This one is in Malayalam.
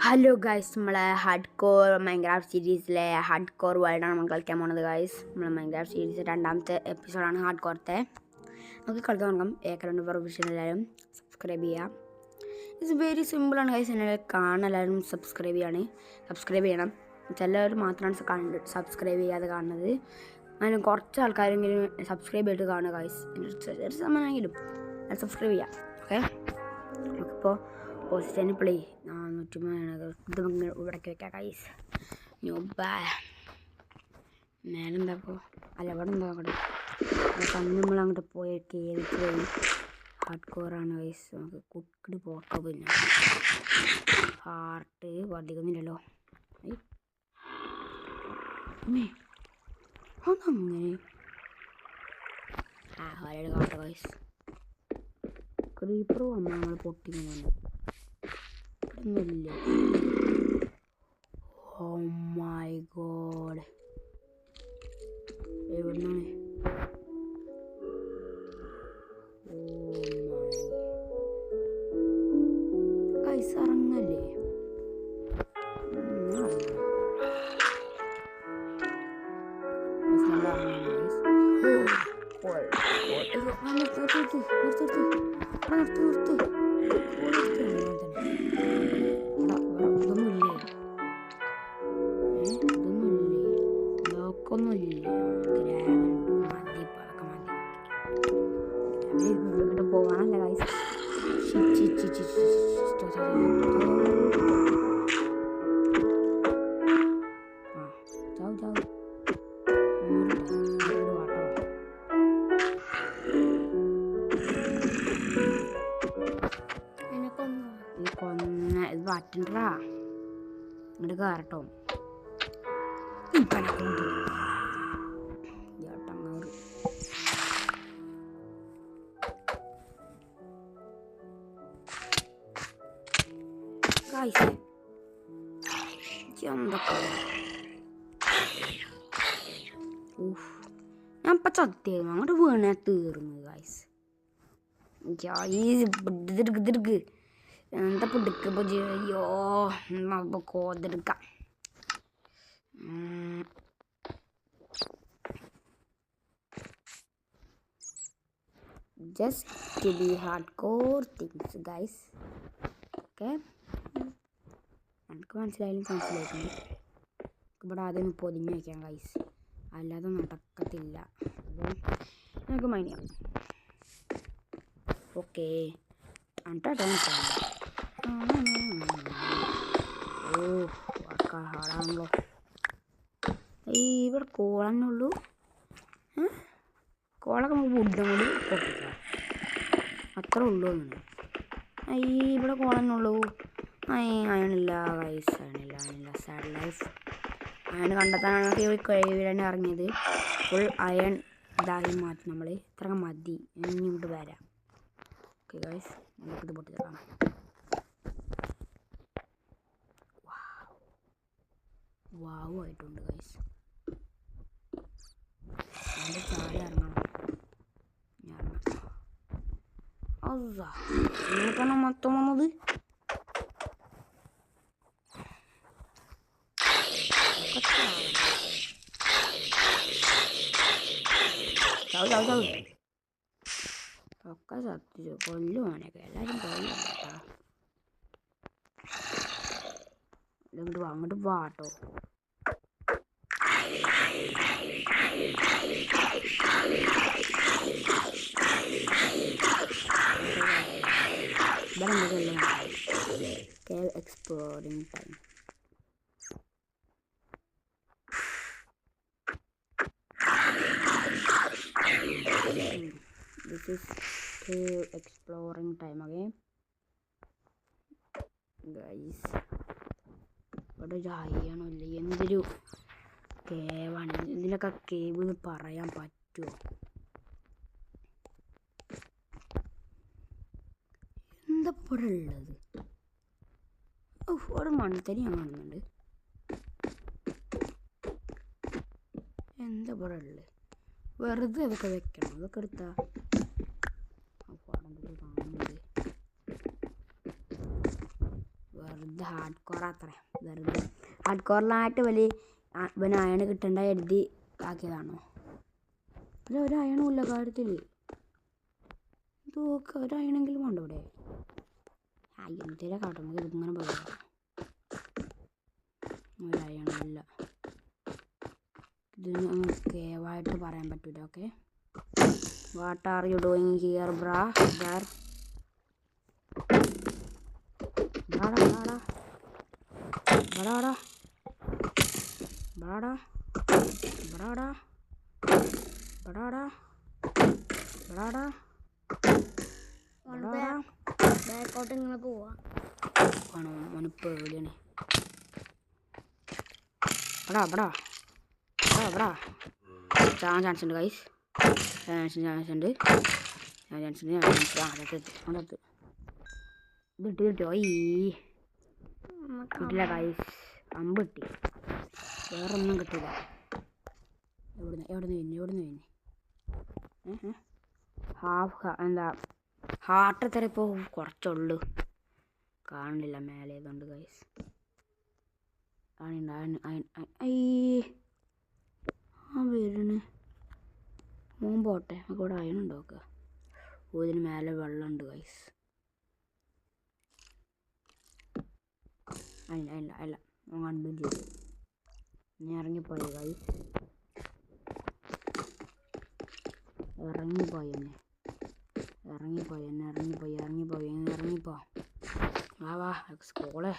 ഹലോ ഗൈസ്, നമ്മളെ ഹാർഡ് കോർ മൈൻക്രാഫ്റ്റ് സീരീസിലെ ഹാർഡ് കോർ വേൾഡാണ് നമ്മൾ കളിക്കാൻ പോകുന്നത്. ഗൈസ്, നമ്മളെ മൈൻക്രാഫ്റ്റ് സീരീസ് രണ്ടാമത്തെ എപ്പിസോഡാണ് ഹാർഡ് കോർത്തെ. നമുക്ക് കളിക്കാൻ തുടങ്ങാം. ഏക്കരണ്ട് പ്രൊഫഷൻ എല്ലാവരും സബ്സ്ക്രൈബ് ചെയ്യുക. ഇറ്റ്സ് വെരി സിമ്പിളാണ് ഗൈസ്. എല്ലാവരും കാണാൻ എല്ലാവരും സബ്സ്ക്രൈബ് ചെയ്യണം. ചിലവർ മാത്രമാണ് സബ്സ്ക്രൈബ് ചെയ്യാതെ കാണുന്നത്. അങ്ങനെ കുറച്ച് ആൾക്കാരെങ്കിലും സബ്സ്ക്രൈബ് ചെയ്തിട്ട് കാണുക ഗൈസ്. ഒരു സമയമെങ്കിലും സബ്സ്ക്രൈബ് ചെയ്യാം. ഓക്കെ, നമുക്കിപ്പോൾ പോസിറ്റീവ് പ്ലേ 400 ഇത് ഇവിടേക്ക് വെക്കാം ഗൈസ്. മേലെന്താപ്പോൾ അല്ല ഇവിടെ എന്താ അങ്ങോട്ട് കണ്ണ് നമ്മൾ അങ്ങോട്ട് പോയി കയറിച്ച് പോയി. ഹാർഡ് കോറാണ് ഗൈസ്. നമുക്ക് കുക്കിട് പോക്കാം. പിന്നെ ഹാർട്ട് വർദ്ധിക്കുന്നില്ലല്ലോ. അതങ്ങനെ ഒരാൾ കാട്ടെ ഗൈസ്. ക്രീപ്പർ വന്നാൽ നമ്മൾ പൊട്ടിക്കുന്നു. ഒന്നുമില്ല. ഓ മൈ ഗോഡ്, എവിടുന്നാണ്? ഗൈസ് ഇറങ്ങല്ലേ? പോകാനല്ല ഗൈസ്. ഇത് വാറ്റണ്ടാ ഇങ്ങോട്ട് കയറട്ടോ. ഞാൻ ഇപ്പം ചത്തിയായിരുന്നു. അങ്ങോട്ട് വീണാ തീർന്നു ഗൈസ്. എന്താ പിടിക്കുമ്പോൾ അയ്യോ കോതെടുക്കാം. just to be hardcore things guys. okay, എനിക്ക് മനസ്സിലായിട്ടുണ്ട്. ഇവിടെ ആദ്യം പൊതിഞ്ഞ് വയ്ക്കാം ഗൈസ്, അല്ലാതെ നടക്കത്തില്ല. അത് നമുക്ക് മൈൻഡ് ചെയ്യാം. ഓക്കെ, ഹാടാണല്ലോ. ഇവിടെ കോളന്നുള്ളൂ. കോളൊക്കെ നമുക്ക് വുഡും കൂടി പൊട്ടിക്കാം, അത്രേ ഉള്ളൂ. ഇവിടെ കോളന്നുള്ളൂ. അയണില്ല ഗൈസ്, അയണില്ല. Sad life. അയൺ കണ്ടെത്താനാണ് കഴിവിലാണ് ഇറങ്ങിയത്. ഫുൾ അയൺ ഇതായി മാറ്റി നമ്മൾ. ഇത്ര മതി, ഇനി ഇങ്ങോട്ട് വരാം. ഓക്കെ ഗൈസ്, നമുക്കിത് പൊട്ടിച്ചേക്കാം. വാവ് ആയിട്ടുണ്ട് ഗൈസ്. അതിൻ്റെ ചാടി ഇറങ്ങണം. നിങ്ങൾക്കാണ് മൊത്തം വന്നത്. ഒക്കെ സത്യം കൊല്ലുവാനൊക്കെ എല്ലാവരും കൊല്ലും കേട്ടാ. അങ്ങോട്ട് വാട്ടോ. Exploring time. This is cave exploring time again guys. ഇവിടെ ജായിയാണല്ലേ, എന്തൊരു കേവാണ്. ഇതിനൊക്കെ കേവ് എന്ന് പറയാൻ പറ്റുമോ? എന്തപ്പോഴ ഉള്ളത്? ഒരു മൺതരി ഞാൻ കാണുന്നുണ്ട്. എന്താ ഇവിടെ ഉള്ളത്? വെറുതെ അതൊക്കെ വെക്കണം. അതൊക്കെ എടുത്താ കാണുന്നത് വെറുതെ ഹാർഡ് കോർ അത്രേ വെറുതെ ഹാർഡ് കോറിലായിട്ട് വലിയ പിന്നെ അയണ് കിട്ടേണ്ട എഴുതി ആക്കിയതാണോ? ഒരു അയണും ഇല്ല കാര്യത്തിൽ. ഇതൊക്കെ ഒരു അയണെങ്കിലും വേണ്ട ഇവിടെ. എന്തിനാ കാട്ടുന്നത് ഇതിങ്ങനെ പറയാം. ഒരു അയണില്ല. ഇതിന് കേവായിട്ട് പറയാൻ പറ്റൂല. Okay, what are you doing here bro? ബാക്കോട്ട് ഇങ്ങനെ പോവാ. മണിപ്പ് എവിടെയാണ്? ചാൻസ് ഉണ്ട് ഗൈസ്, ചാൻസ് ഉണ്ട്. ഇത് കിട്ടിയോ? കിട്ടില്ല ഗൈസ്, അമ്പ് കിട്ടി, വേറൊന്നും കിട്ടില്ല. എവിടുന്ന് എന്താ ഹാർട്ട് എത്ര ഇപ്പോൾ കുറച്ചുള്ളൂ, കാണുന്നില്ല മേലെ ഏതുകൊണ്ട് ഗൈസ്. വരുന്നു മോൻ പോട്ടെ, നമുക്ക് ഇവിടെ അയണുണ്ടോ നോക്കുക. ഇതിന് മേലെ വെള്ളമുണ്ട് ഗൈസ്. അല്ല കണ്ടും ചെയ്തു. ഇനി ഇറങ്ങിപ്പോയി ഗൈസ്, ഇറങ്ങിപ്പോ. വാ സ്കൂളെ.